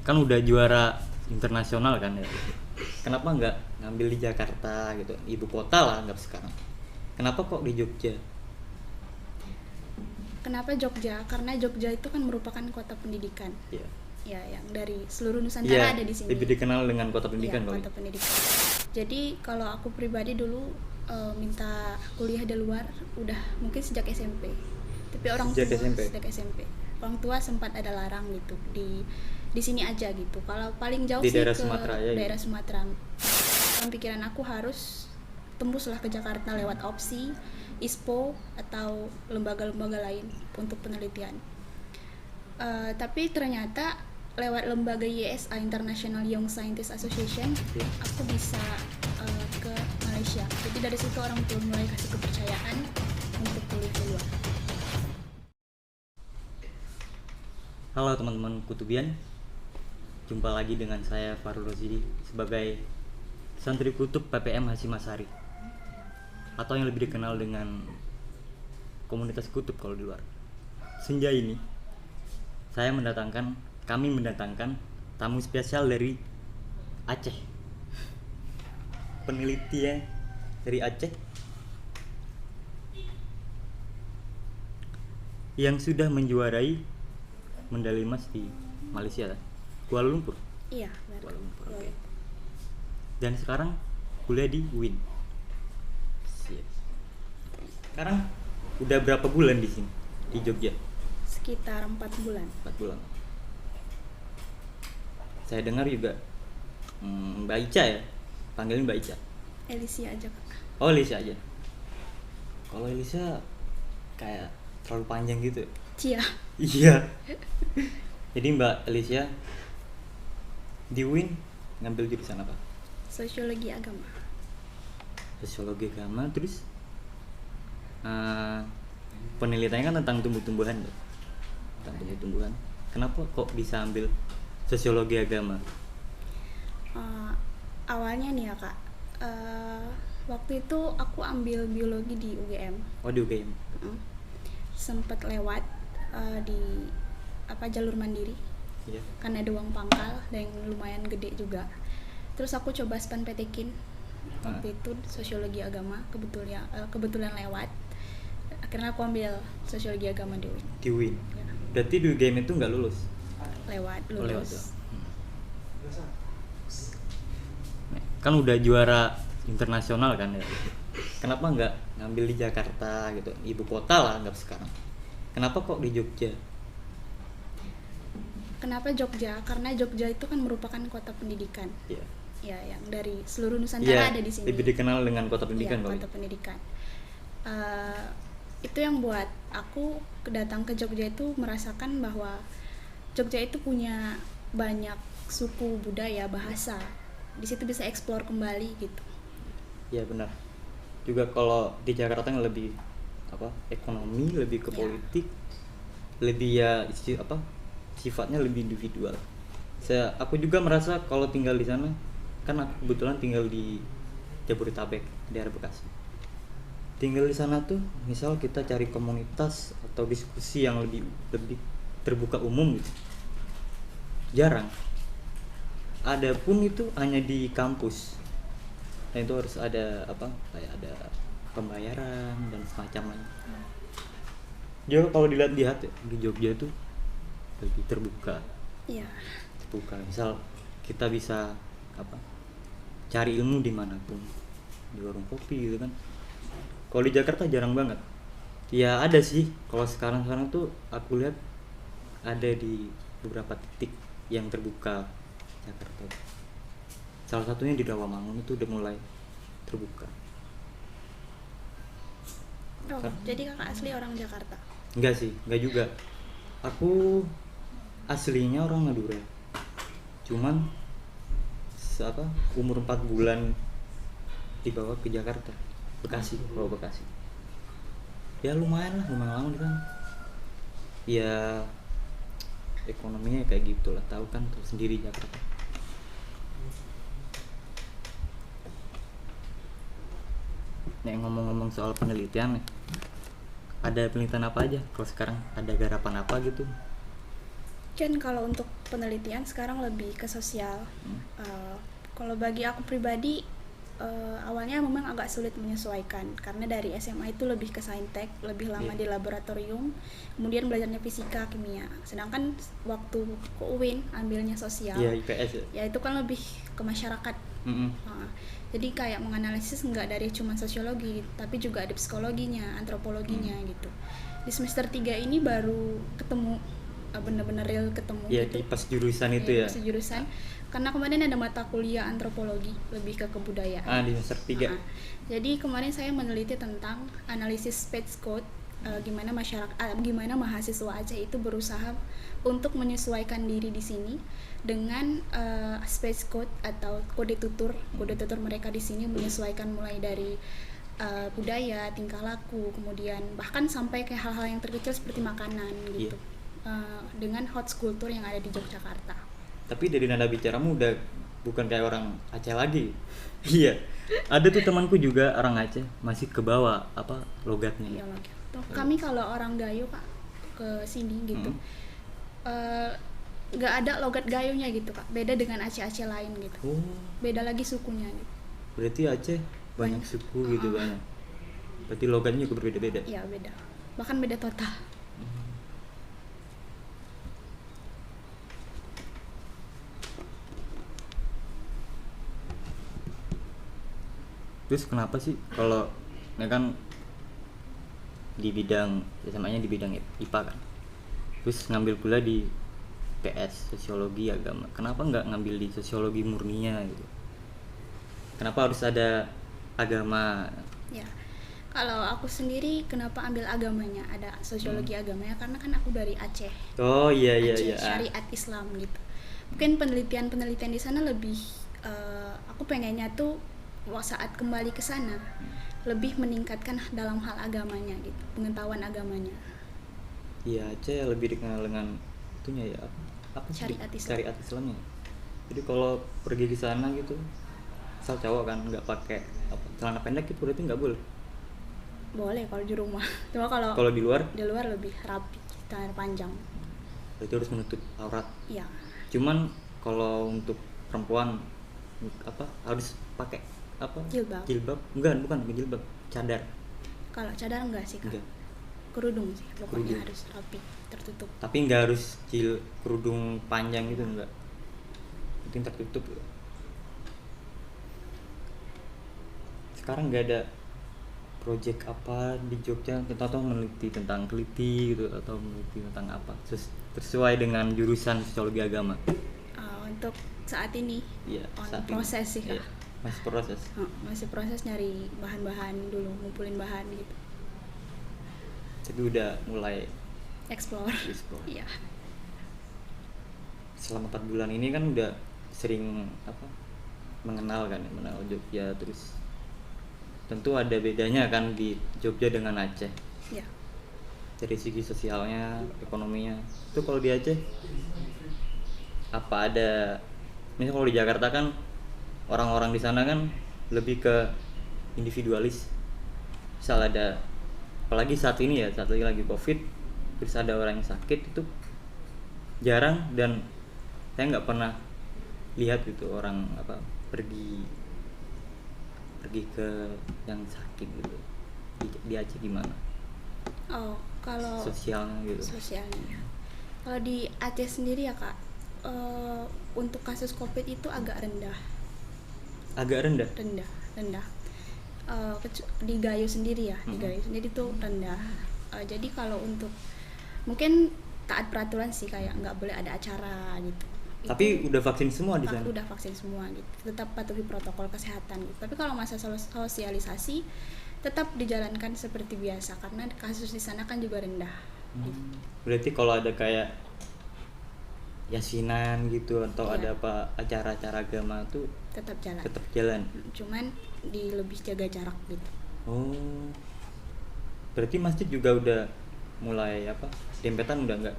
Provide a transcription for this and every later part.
kan udah juara internasional kan ya. Kenapa nggak ngambil di Jakarta gitu, ibu kota lah anggap sekarang. Kenapa kok di Jogja? Kenapa Jogja? Karena Jogja itu kan merupakan kota pendidikan. Ya, Ya, yang dari seluruh Nusantara iya, ada di sini. lebih dikenal dengan kota pendidikan Iya, kali. kota pendidikan. Jadi kalau aku pribadi dulu minta kuliah di luar udah mungkin sejak SMP. Tapi orang Sejak tua SMP? sejak SMP. Orang tua sempat ada larang gitu di sini aja gitu. Kalau paling jauh Di sih daerah ke Sumatera ya, daerah Sumatera. Dalam pikiran aku harus tembuslah ke Jakarta lewat opsi ISPO atau lembaga-lembaga lain untuk penelitian. Tapi ternyata lewat lembaga YSA International Young Scientist Association Iya. aku bisa ke Malaysia. Jadi dari situ orang tua mulai kasih kepercayaan untuk kuliah di luar. Halo teman-teman Kutubian, jumpa lagi dengan saya Farul Rozidi sebagai santri kutub PPM Hasyim Asyari, atau yang lebih dikenal dengan komunitas kutub kalau di luar. Senja ini kami mendatangkan tamu spesial dari Aceh, penelitinya dari Aceh yang sudah menjuarai medali emas di Malaysia, Kuala Lumpur. Iya, benar. Kuala Lumpur, oke. Dan sekarang kuliah di UIN. Siap. Sekarang udah berapa bulan di sini di Jogja? Sekitar 4 bulan. 4 bulan. Saya dengar juga Mbak Ica ya, panggilin Mbak Ica. Elisia aja kak. Oh, Elisa aja. Kalau Elisa kayak terlalu panjang gitu. Cia. Iya. Jadi Mbak Elisa di UIN ngambil jurusan apa? Sosiologi agama. Sosiologi agama. Terus penelitiannya kan tentang tumbuh-tumbuhan tuh. Tentang tumbuh-tumbuhan. Kenapa kok bisa ambil sosiologi agama? Awalnya nih ya kak, waktu itu aku ambil biologi di UGM. Oh, di UGM. Sempet lewat di jalur mandiri. Iya. Kan ada uang pangkal yang lumayan gede juga. Terus aku coba SPANPTKIN waktu itu sosiologi agama, kebetulan lewat. Akhirnya aku ambil sosiologi agama di UIN. Di UIN. Ya. Berarti di UGM itu nggak lulus? Lewat Oh, lewat lulus. ya. Kan udah juara internasional kan ya. Kenapa nggak ngambil di Jakarta gitu, ibu kota lah anggap sekarang. Kenapa kok di Jogja? Kenapa Jogja? Karena Jogja itu kan merupakan kota pendidikan. Ya, Ya, yang dari seluruh Nusantara ada di sini. lebih dikenal dengan kota pendidikan Iya, kali. kota pendidikan. Itu yang buat aku datang ke Jogja itu merasakan bahwa Jogja itu punya banyak suku, budaya, bahasa. Di situ bisa eksplor kembali gitu. Ya benar. Juga kalau di Jakarta yang lebih ekonomi, lebih ke Ya. politik, lebih sifatnya lebih individual. Aku juga merasa kalau tinggal di sana, kan aku kebetulan tinggal di Jabodetabek, daerah Bekasi. Tinggal di sana tuh, misal kita cari komunitas atau diskusi yang lebih terbuka umum gitu, jarang. Ada pun itu hanya di kampus. Dan itu harus ada kayak ada pembayaran dan semacamnya. Jadi kalau dilihat di Jogja itu lebih terbuka. Iya. Terbuka. Misal kita bisa cari ilmu dimanapun, di warung kopi gitu kan. Kalau di Jakarta jarang banget. Ya ada sih. Kalau sekarang tuh aku lihat ada di beberapa titik yang terbuka Jakarta. Salah satunya di Rawamangun itu udah mulai terbuka. Oh, jadi kakak asli orang Jakarta? Enggak sih, enggak juga. Aku aslinya orang Madura. Cuman umur 4 bulan dibawa ke Jakarta, Bekasi, bawa Bekasi. Ya lumayan lama di sana. Ya ekonominya kayak gitulah, tahu kan tuh sendiri Jakarta. Nih ngomong-ngomong soal penelitian nih, ada penelitian apa aja? Kalau sekarang ada garapan apa gitu? Mungkin kalau untuk penelitian sekarang lebih ke sosial. Kalau bagi aku pribadi, awalnya memang agak sulit menyesuaikan karena dari SMA itu lebih ke saintek, lebih lama di laboratorium, kemudian belajarnya fisika, kimia. Sedangkan waktu ke UIN ambilnya sosial, IPS ya itu kan lebih ke masyarakat. Jadi kayak menganalisis nggak dari cuma sosiologi, tapi juga ada psikologinya, antropologinya gitu. Di semester 3 ini baru ketemu, bener-bener real ketemu gitu. Di pas jurusan itu ya. Pas jurusan. Karena kemarin ada mata kuliah antropologi, lebih ke kebudayaan. Di semester 3. Jadi kemarin saya meneliti tentang analisis speech code, gimana gimana mahasiswa Aceh itu berusaha untuk menyesuaikan diri di sini dengan speech code atau kode tutur mereka di sini, menyesuaikan mulai dari budaya, tingkah laku, kemudian bahkan sampai ke hal-hal yang terkecil seperti makanan gitu. Dengan hot culture yang ada di Yogyakarta. Tapi dari nada bicaramu udah bukan kayak orang Aceh lagi. Iya. Ada tuh temanku juga orang Aceh, masih ke bawah logatnya. Iya, logat. Kami kalau orang Gayo Kak ke sini gitu. Nggak ada logat Gayonya gitu Kak. Beda dengan Aceh-Aceh lain gitu. Beda lagi sukunya gitu. Berarti Aceh banyak suku gitu banyak. Berarti logatnya juga berbeda-beda. Iya, beda. Bahkan beda total. Terus kenapa sih kalau kan di bidang SMA-nya di bidang IPA kan, terus ngambil kuliah di PS sosiologi agama, kenapa nggak ngambil di sosiologi murninya gitu? Kenapa harus ada agama? Ya, kalau aku sendiri kenapa ambil agamanya, ada sosiologi agamanya, karena kan aku dari Aceh. Aceh syariat Islam gitu. Mungkin penelitian di sana lebih, aku pengennya tuh saat kembali ke sana lebih meningkatkan dalam hal agamanya gitu, pengetahuan agamanya. Iya, Aceh lebih dikenal dengan itunya ya, syariat Islam. Syariat Islamnya. Jadi kalau pergi ke sana gitu, asal cowok kan nggak pakai celana pendek itu berarti nggak boleh. Boleh kalau di rumah. Cuma kalau di luar? Di luar lebih rapi, celana panjang. Berarti harus menutup aurat. Iya. Cuman kalau untuk perempuan harus pakai jilbab? Bukan jilbab, cadar. Kalau cadar enggak sih Kak. Kerudung sih, pokoknya harus rapi, tertutup. Tapi nggak harus kerudung panjang gitu, enggak. Mungkin tertutup. Sekarang nggak ada project apa di Jogja atau meneliti tentang keliti gitu, atau meneliti tentang apa sesuai dengan jurusan sosiologi agama. Untuk saat ini proses sih Kak. Masih proses nyari bahan-bahan dulu, ngumpulin bahan gitu. Tapi udah mulai explore. Iya. Selama 4 bulan ini kan udah sering mengenal Jogja, terus tentu ada bedanya kan di Jogja dengan Aceh. Iya. Dari segi sosialnya, ekonominya. Itu kalau di Aceh apa ada, misalnya kalau di Jakarta kan orang-orang di sana kan lebih ke individualis. Misal ada, apalagi saat ini ya, saat lagi Covid, terus ada orang yang sakit, itu jarang, dan saya nggak pernah lihat gitu orang pergi ke yang sakit gitu. Di Aceh gimana? Kalau sosialnya gitu. Sosialnya. Kalau di Aceh sendiri ya Kak, untuk kasus Covid itu agak rendah. Rendah. Di Gayo sendiri ya, di Gayo sendiri tuh rendah. Jadi kalau untuk mungkin taat peraturan sih, kayak nggak boleh ada acara gitu. Tapi udah vaksin semua di sana? Udah vaksin semua gitu. Tetap patuhi protokol kesehatan gitu. Tapi kalau masa sosialisasi tetap dijalankan seperti biasa karena kasus di sana kan juga rendah. Gitu. Berarti kalau ada kayak yasinan gitu atau ada acara-acara agama tuh tetap jalan. Cuman lebih jaga jarak gitu. Berarti masjid juga udah mulai dempetan udah enggak?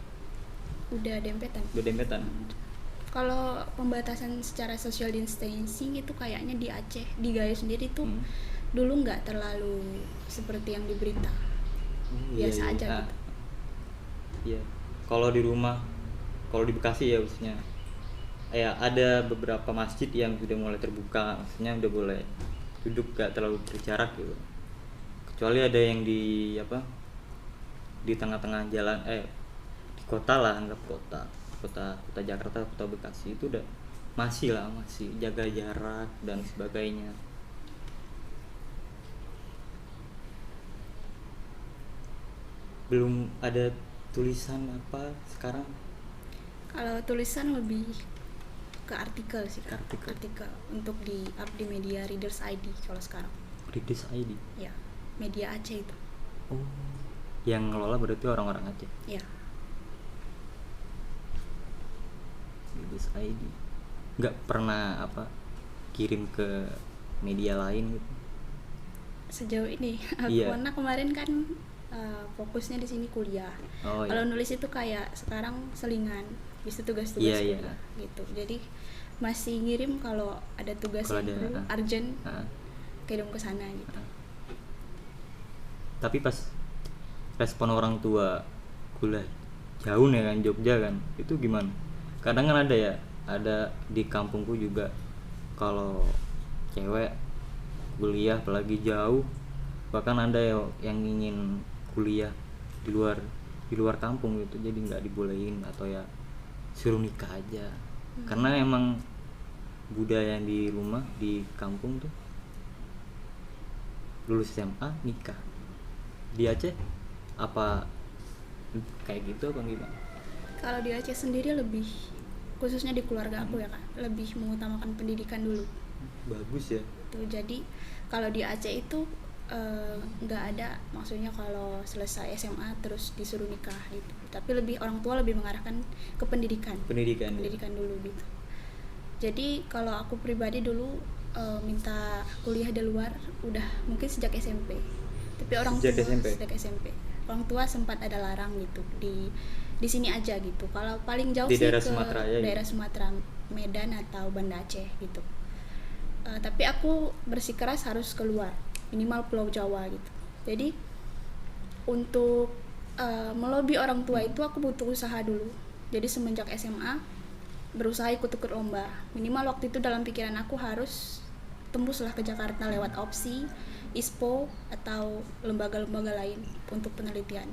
Udah dempetan. Kalau pembatasan secara social distancing itu kayaknya di Aceh, di Gayo sendiri tuh dulu nggak terlalu seperti yang di berita. Biasa aja gitu. Iya. Kalau di rumah kalau di Bekasi ya khususnya ya ada beberapa masjid yang sudah mulai terbuka, maksudnya udah boleh duduk gak terlalu berjarak gitu, kecuali ada yang di apa di tengah-tengah jalan di kota lah, anggap kota Jakarta, kota Bekasi itu udah masih jaga jarak dan sebagainya. Belum ada tulisan apa sekarang. Kalau tulisan lebih ke artikel sih Kak. Artikel. Artikel untuk di up di media Readers ID kalau sekarang. Readers ID. Ya, media Aceh itu. Oh, yang ngelola berarti orang-orang Aceh. Ya. Readers ID. Nggak pernah apa kirim ke media lain gitu. Sejauh ini aku Iya. karena kemarin kan fokusnya di sini kuliah. Oh, Kalau iya. nulis itu kayak sekarang selingan, bisa tugas-tugas Iya, iya. kuliah gitu. Jadi masih ngirim kalau ada tugas Kalau yang ada, urgent, Heeh. kirim ke sana gitu. Tapi pas respon orang tua kuliah jauh nih kan, Jogja kan, itu gimana? Kadang kan ada di kampungku juga, kalau cewek kuliah apalagi jauh, bahkan ada yang ingin kuliah di luar kampung gitu, jadi nggak dibolehin atau ya suruh nikah aja. Karena emang budaya di rumah di kampung tuh lulus SMA nikah. Di Aceh apa kayak gitu apa gimana? Kalau di Aceh sendiri lebih, khususnya di keluarga aku ya Kak, lebih mengutamakan pendidikan dulu. Bagus ya. Tuh, jadi kalau di Aceh itu nggak ada maksudnya kalau selesai SMA terus disuruh nikah gitu. Tapi orang tua lebih mengarahkan ke pendidikan dulu gitu. Jadi kalau aku pribadi dulu minta kuliah di luar udah mungkin sejak SMP. Tapi sejak SMP. Orang tua sempat ada larang gitu di sini aja gitu. Kalau paling jauh di sih daerah ke Sumatera ya, daerah gitu. Sumatera, Medan atau Banda Aceh gitu. Tapi aku bersikeras harus keluar, minimal Pulau Jawa gitu. Jadi untuk melobi orang tua itu aku butuh usaha dulu. Jadi semenjak SMA berusaha ikut-ikut lomba. Minimal waktu itu dalam pikiran aku harus tembuslah ke Jakarta lewat opsi, ISPO atau lembaga-lembaga lain untuk penelitian.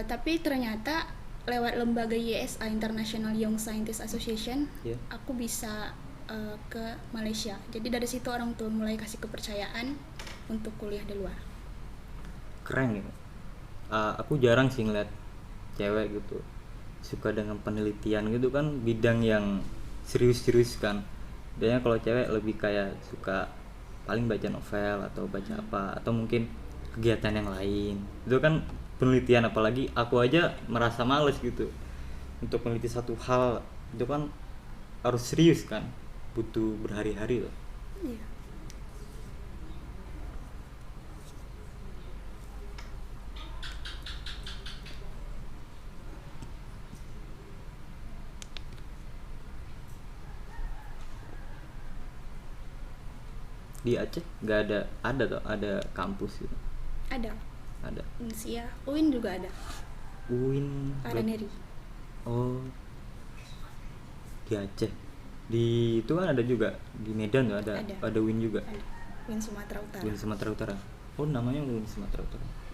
Tapi ternyata lewat lembaga YSA International Young Scientist Association, Yeah. aku bisa ke Malaysia. Jadi dari situ orang tua mulai kasih kepercayaan untuk kuliah di luar. Keren gitu. Aku jarang sih ngeliat cewek gitu suka dengan penelitian gitu kan, bidang yang serius-serius kan. Biasanya kalau cewek lebih kayak suka paling baca novel atau baca apa, atau mungkin kegiatan yang lain. Itu kan penelitian, apalagi aku aja merasa males gitu untuk meneliti satu hal, itu kan harus serius kan, butuh berhari-hari loh. Iya. Di Aceh nggak ada kampus gitu. Ada. Ada Unsia, UIN juga ada. UIN. Paraneri. Oh, di Aceh. Di itu kan ada juga di Medan tuh ada UIN juga. Ada. UIN Sumatera Utara. UIN Sumatera Utara. Oh, namanya UIN Sumatera Utara.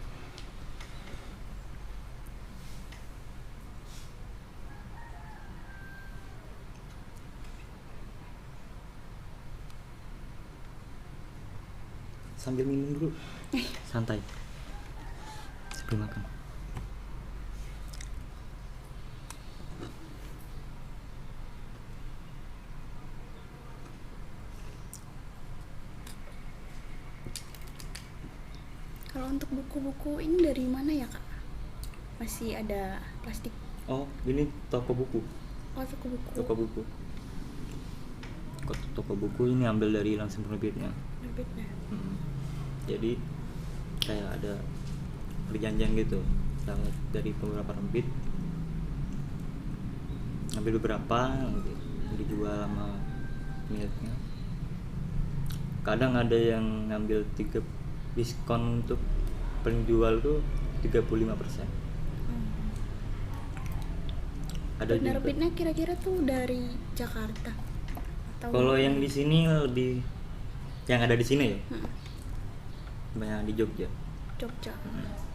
Sambil minum dulu. Santai. Sebelum makan. Kalau untuk buku-buku ini dari mana ya Kak? Masih ada plastik. Oh, ini toko buku. Oh, buku-buku. Toko buku ini ambil dari langsung penerbitnya. Penerbitnya. Jadi kayak ada perjanjian gitu dari beberapa penerbit, ambil beberapa gitu, dijual sama miliknya. Kadang ada yang ngambil 3 diskon untuk penjual tuh 35%. ada juga. Penerbitnya kira-kira tuh dari Jakarta atau Kalau yang di sini lebih, yang ada di sini ya, Hmm, banyak di Jogja. Jogja.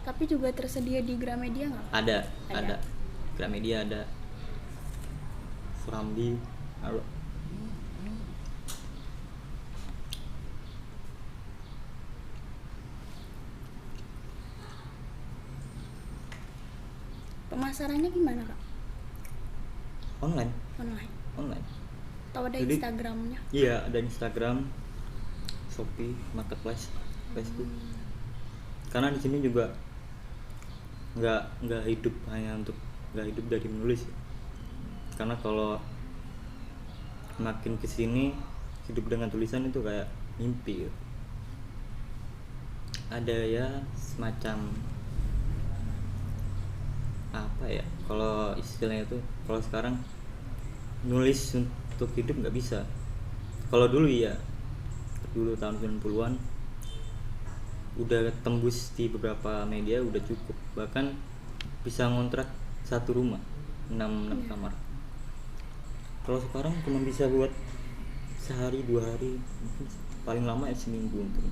Tapi juga tersedia di Gramedia nggak? Ada, Ada. ada. Gramedia ada. Surambi, ada. Pemasarannya gimana kak? Online, Online. online. Atau ada Jadi- Instagramnya? Iya, ada Instagram, Shopee, Marketplace, Facebook. Karena di sini juga nggak hidup hanya untuk, nggak hidup dari menulis ya. Karena kalau makin kesini hidup dengan tulisan itu kayak mimpi ya. Ada ya semacam apa ya, kalau istilahnya itu, kalau sekarang nulis untuk hidup nggak bisa. Kalau dulu ya, dulu tahun 90-an udah tembus di beberapa media udah cukup, bahkan bisa ngontrak satu rumah 6 kamar. Kalau sekarang cuma bisa buat sehari 2 hari, mungkin paling lama ya seminggu untuk.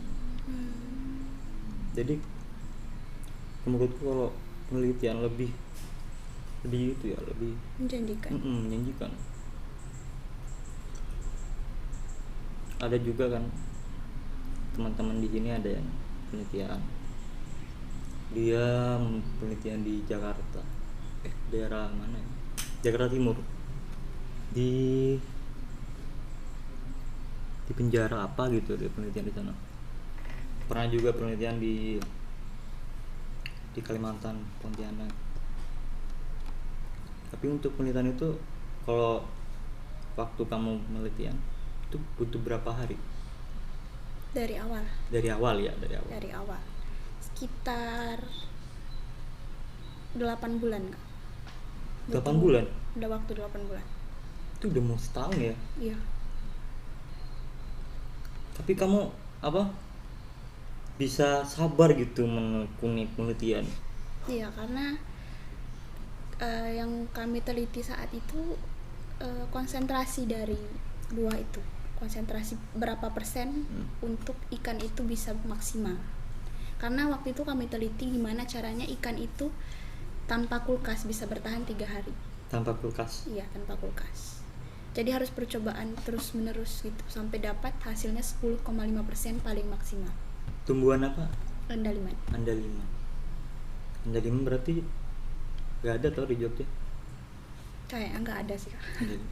Jadi menurutku kalau penelitian lebih itu ya, lebih Menjanjikan. menjanjikan. Ada juga kan teman-teman di sini ada yang penelitian, dia penelitian di Jakarta, daerah mana ya, Jakarta Timur, di penjara apa gitu, dia penelitian di sana. Pernah juga penelitian di Kalimantan, Pontianak. Tapi untuk penelitian itu, kalau waktu kamu penelitian itu butuh berapa hari? Dari awal. Dari awal ya, dari awal. Dari awal. Sekitar 8 bulan kak. 8 bulan? Udah waktu 8 bulan. Itu udah mau setahun ya. Iya. Tapi kamu apa? Bisa sabar gitu menekuni penelitian. Iya, karena yang kami teliti saat itu konsentrasi dari dua itu, konsentrasi berapa persen untuk ikan itu bisa maksimal. Karena waktu itu kami teliti gimana caranya ikan itu tanpa kulkas bisa bertahan 3 hari. Tanpa kulkas. Iya, tanpa kulkas. Jadi harus percobaan terus menerus gitu sampai dapat hasilnya 10,5% paling maksimal. Tumbuhan apa? Andaliman. Andaliman. Andaliman berarti nggak ada tau di Jogja. Kayaknya nggak ada sih kak.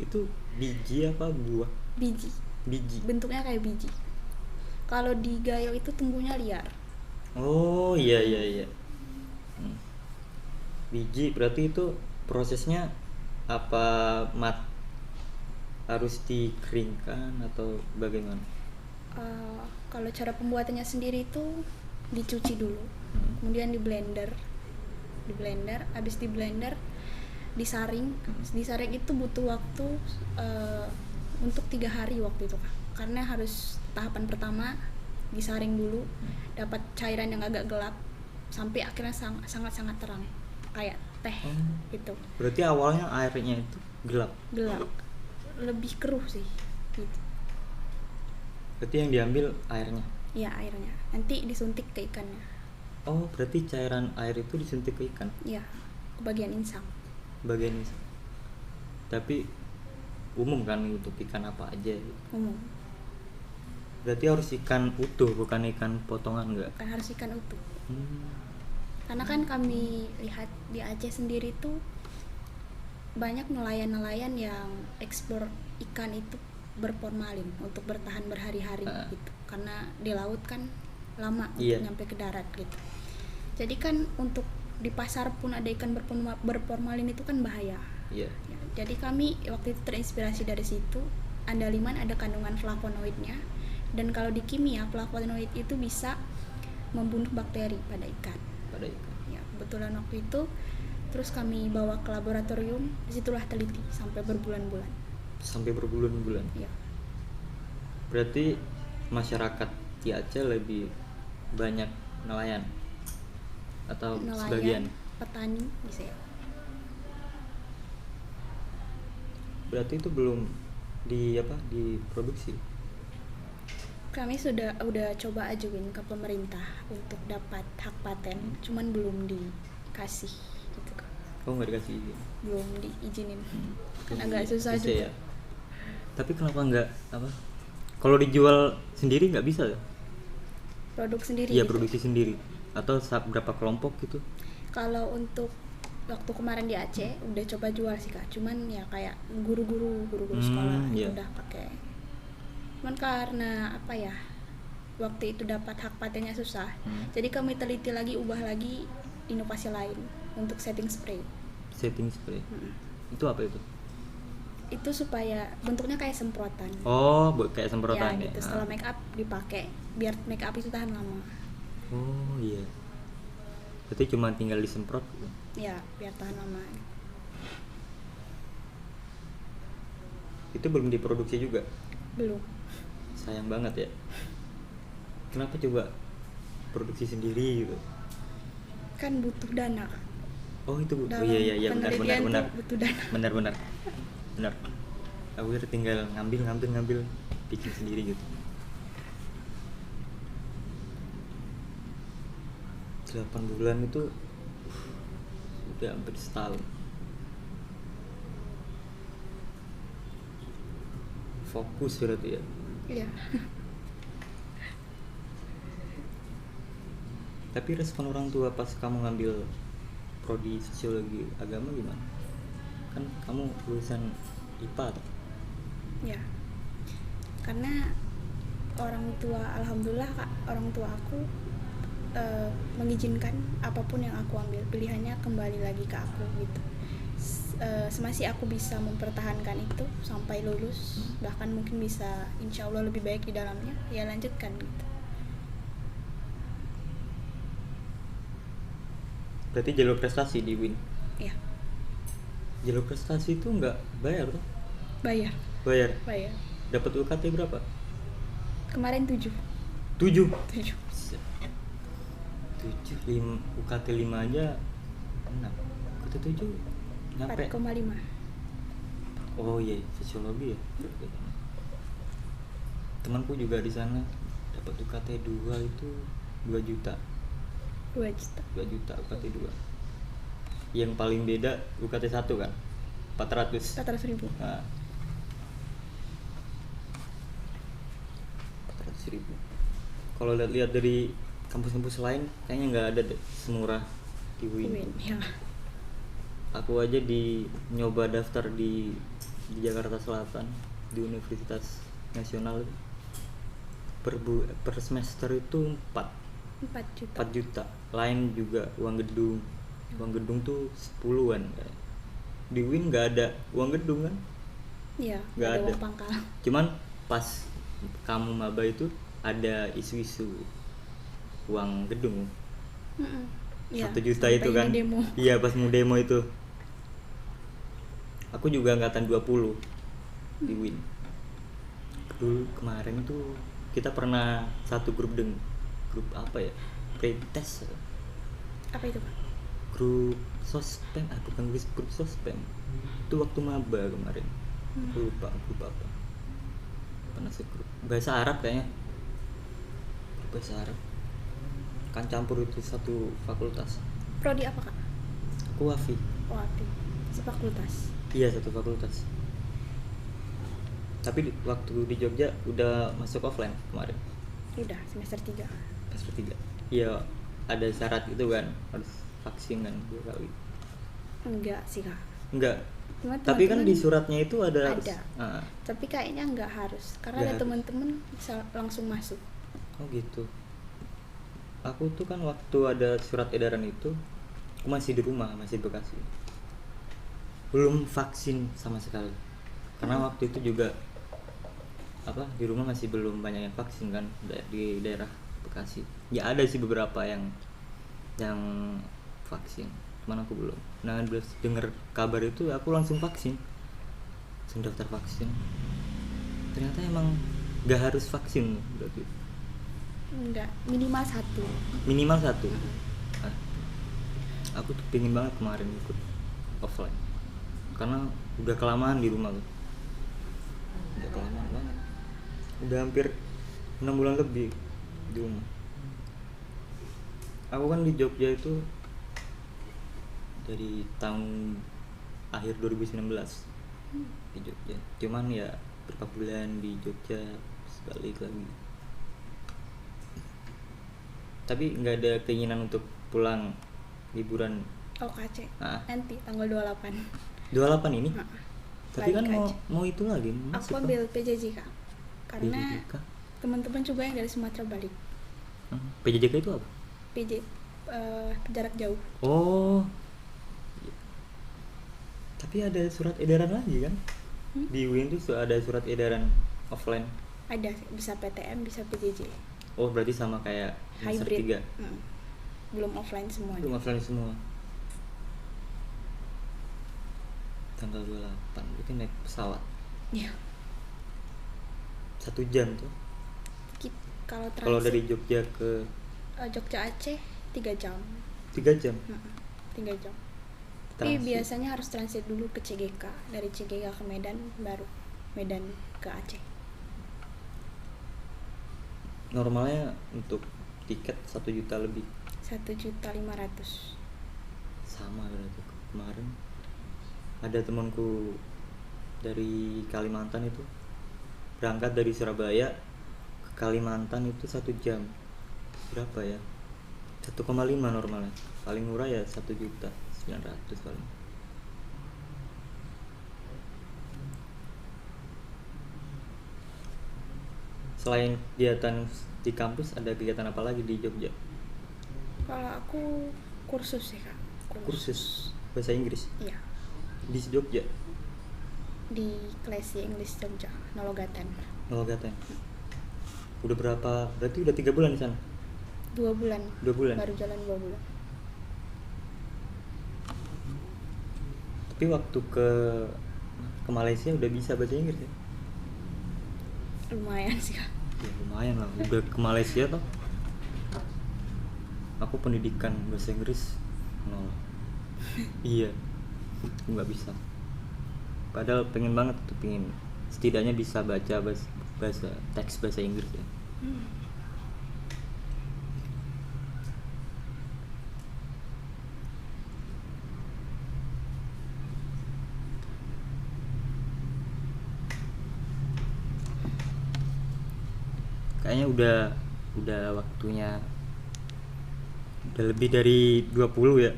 Itu biji apa buah? Biji. Biji. Bentuknya kayak biji. Kalau di Gayo itu tumbuhnya liar. Oh iya. Biji berarti itu prosesnya apa, harus dikeringkan atau bagaimana? Kalau cara pembuatannya sendiri itu dicuci dulu, kemudian di blender, habis di blender disaring. Disaring itu butuh waktu untuk 3 hari waktu itu kak. Karena harus tahapan pertama disaring dulu, dapat cairan yang agak gelap sampai akhirnya sangat terang kayak teh gitu. Berarti awalnya airnya itu gelap, lebih keruh sih gitu. berarti yang diambil airnya. Iya, airnya nanti disuntik ke ikannya. Oh berarti cairan air itu disuntik ke ikan Iya, ke bagian insang. bagian ini. Tapi umum kan untuk ikan apa aja? Umum, Berarti harus ikan utuh, bukan ikan potongan enggak? kan harus ikan utuh. Karena kan kami lihat di Aceh sendiri tuh banyak nelayan-nelayan yang ekspor ikan itu berformalin untuk bertahan berhari-hari gitu. Karena di laut kan lama untuk nyampe ke darat gitu. Jadi kan untuk di pasar pun ada ikan berformalin itu kan bahaya. Iya. Ya, jadi kami waktu itu terinspirasi dari situ. Andaliman ada kandungan flavonoidnya, dan kalau di kimia flavonoid itu bisa membunuh bakteri pada ikan. Ya, kebetulan waktu itu terus kami bawa ke laboratorium, disitulah teliti sampai berbulan-bulan. Ya. Berarti masyarakat di Aceh lebih banyak nelayan atau sebagian? Petani bisa ya. berarti itu belum diproduksi. Kami udah coba ajuin ke pemerintah untuk dapat hak paten, cuman belum dikasih gitu Kak. Oh, nggak dikasih izin. Belum diizinin. Kan Iya, agak susah bisa juga. ya. Tapi kenapa nggak kalau dijual sendiri nggak bisa ya? Produk sendiri. Iya, gitu. produksi sendiri atau berapa kelompok gitu? Kalau untuk waktu kemarin di Aceh udah coba jual sih Kak, cuman ya kayak guru-guru sekolah itu iya. udah pakai. Cuman karena apa ya, waktu itu dapat hak patennya susah, jadi kami teliti lagi, ubah lagi inovasi lain untuk setting spray. Setting spray. Itu apa itu? Itu supaya bentuknya kayak semprotan. Oh, kayak semprotan Ya gitu, setelah make up dipakai biar make up itu tahan lama. Oh iya. Berarti cuma tinggal disemprot gitu. Ya, biar tahan lama. Itu belum diproduksi juga. Belum. Sayang banget ya. Kenapa coba produksi sendiri gitu? Kan butuh dana. Oh itu oh, Dalam iya benar penelitian tuh butuh dana. benar. Aku tinggal ngambil bikin sendiri gitu. 8 bulan itu udah hampir setahun. Fokus berarti ya. Iya. Tapi respon orang tua pas kamu ngambil prodi sosiologi agama gimana? Kan kamu lulusan IPA tuh. Ya. Karena orang tua, alhamdulillah Kak, orang tua aku mengizinkan apapun yang aku ambil, pilihannya kembali lagi ke aku gitu. Semasih aku bisa mempertahankan itu sampai lulus, bahkan mungkin bisa insya Allah lebih baik di dalamnya, ya lanjutkan gitu. Berarti jalur prestasi di WIN. Ya, Jalur prestasi itu nggak bayar tuh? bayar. Dapat UKT berapa? Kemarin 7. 7. 5 UKT 5 aja 6. UKT 7 nyampe 4,5. Oh iya, sosiologi ya. Temanku juga di sana dapat UKT 2 itu 2 juta. 2 juta. 2 juta UKT 2. Yang paling beda UKT 1 kan 400. 400.000. Nah, 400.000. Kalau lihat dari kampus-kampus lain kayaknya nggak ada deh semurah di WIN. Ya. Aku aja nyoba daftar di Jakarta Selatan di Universitas Nasional per semester itu 4 juta. 4 juta. Lain juga uang gedung. Uang gedung tuh 10-an kayak. Di WIN nggak ada uang gedung kan? Iya, Nggak ada. uang pangkal. Cuman pas kamu maba itu ada isu-isu uang gedung. Ya, 1 juta sampai itu kan. ini demo. Iya, pas mau demo itu. Aku juga angkatan 20 di WIN. Dulu kemarin itu kita pernah satu grup grup apa ya? Pretest. Apa itu Pak? Grup sospem, bukan grup sospem. Itu waktu maba kemarin. Aku lupa grup apa. Pernah segrup. Bahasa Arab kayaknya. Bahasa Arab. Kan campur itu satu fakultas. Prodi apa Kak? Aku WAFI. Waduh, sefakultas. Iya, satu fakultas. Tapi waktu di Jogja udah masuk offline kemarin. Udah semester 3. Semester 3. Iya, ada syarat itu kan, harus vaksin kan 2 kali. Enggak sih Kak. Enggak. Cuma Tapi kan teman-teman di suratnya itu ada. Tapi kayaknya enggak harus. Karena Nggak ada harus. teman-teman bisa langsung masuk. Oh gitu. Aku tuh kan waktu ada surat edaran itu, aku masih di rumah, masih di Bekasi. Belum vaksin sama sekali. Karena waktu itu juga di rumah masih belum banyak yang vaksin kan di daerah Bekasi. Ya ada sih beberapa yang vaksin, cuman aku belum. Nah, dengar kabar itu aku langsung vaksin. Langsung daftar vaksin. Ternyata emang gak harus vaksin berarti. Enggak, minimal 1. Minimal 1. Aku tuh pengen banget kemarin ikut offline karena udah kelamaan di rumah tuh. udah hampir 6 bulan lebih di rumah. Aku kan di Jogja itu dari tahun akhir 2019 di Jogja. Cuman ya berapa bulan di Jogja terus balik lagi. Tapi nggak ada keinginan untuk pulang liburan. Oh ke Aceh. Ah. Nanti tanggal 28. 28 ini. Nah, Tapi kan balik mau aja. mau itu lagi Aku masuk kan? ambil PJJ Kak. Karena PJJ kah? teman-teman juga yang dari Sumatera balik. PJJK itu apa? PJ jarak jauh. Oh. Tapi ada surat edaran lagi kan? Di UIN tuh ada surat edaran offline. Ada bisa PTM, bisa PJJ. Oh, berarti sama kayak semester Hybrid. 3. Belum offline semuanya. Belum offline semua. Tanggal 28 berarti naik pesawat. Iya. 1 jam tuh. Kalau Kalau transit dari Jogja ke Jogja Aceh 3 jam. 3 jam. 3 jam. Tapi Transit. biasanya harus transit dulu ke CGK. Dari CGK ke Medan, baru Medan ke Aceh. Normalnya untuk tiket 1 juta lebih. 1.500.000. Sama berarti kemarin ada temanku dari Kalimantan itu berangkat dari Surabaya ke Kalimantan itu 1 jam berapa ya, 1,5 normalnya, paling murah ya 1.900.000 paling. Selain kegiatan di kampus ada kegiatan apa lagi di Jogja? Kalau aku kursus sih Kak. Kursus bahasa Inggris Iya. di Jogja. Di Klesi English Jogja, Nologatan. Nologatan. Udah berapa? Berarti udah 3 bulan di sana. 2 bulan. 2 bulan. Baru jalan 2 bulan. Tapi waktu ke Malaysia udah bisa bahasa Inggris ya? Lumayan sih Kak. Ya lumayan lah. Udah ke Malaysia toh. Aku pendidikan bahasa Inggris 0. Iya. Aku nggak bisa. Padahal pengen banget tuh, pengen setidaknya bisa baca bahasa teks bahasa Inggris ya. Kayaknya udah waktunya, udah lebih dari 20 ya.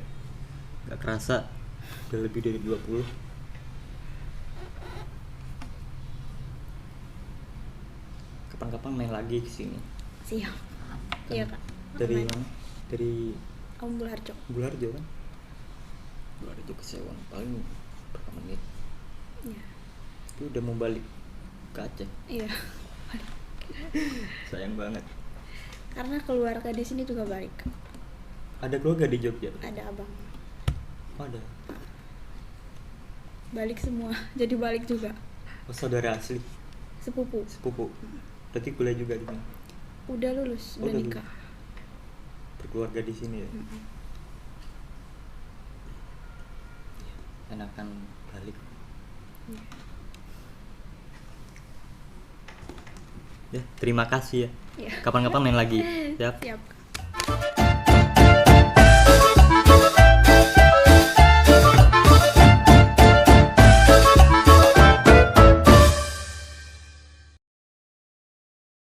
Gak kerasa udah lebih dari 20. Kapan-kapan main lagi ke sini. Siap. Iya Kak. Dari Aman. mana? Dari Om Bulharjo. Bularjo kan? Bularjo ke Sewon paling berapa menit? Iya. Tapi udah mau balik ke Aceh. Iya. Sayang banget. Karena keluarga di sini juga balik. Ada keluarga di Jogja? Ada abang. Oh, ada. Balik semua. Jadi balik juga. Oh, saudara asli, Sepupu. sepupu. Berarti kuliah juga di sini. Udah lulus, Oh, udah udah nikah. Berkeluarga di sini ya. Enakan balik. Ya, terima kasih ya. Iya. Kapan-kapan main lagi. Siap. Siap.